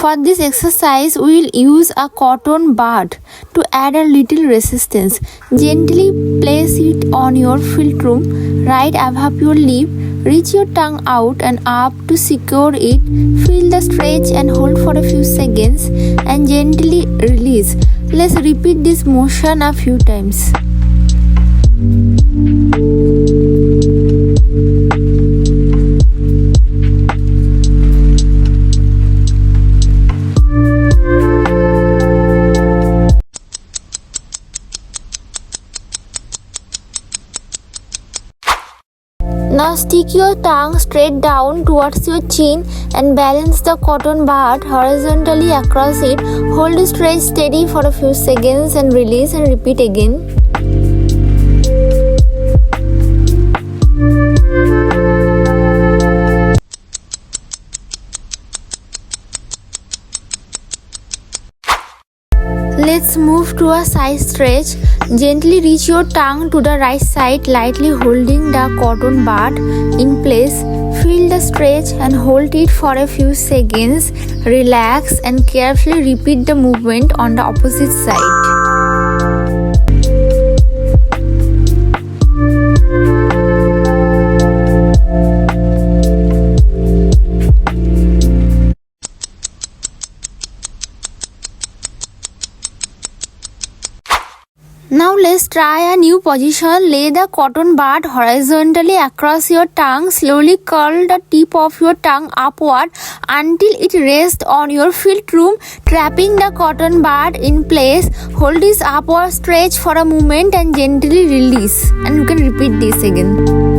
For this exercise, we will use a cotton bud to add a little resistance. Gently place it on your philtrum right above your lip. Reach your tongue out and up to secure it. Feel the stretch and hold for a few seconds and gently release. Let's repeat this motion a few times. Now stick your tongue straight down towards your chin and balance the cotton bud horizontally across it. Hold the stretch steady for a few seconds and release and repeat again. Let's move to a side stretch. Gently reach your tongue to the right side, lightly holding the cotton bud in place. Feel the stretch and hold it for a few seconds. Relax and carefully repeat the movement on the opposite side. Now let's try a new position. Lay the cotton bud horizontally across your tongue. Slowly curl the tip of your tongue upward until it rests on your philtrum, trapping the cotton bud in place. Hold this upward stretch for a moment and gently release. And you can repeat this again.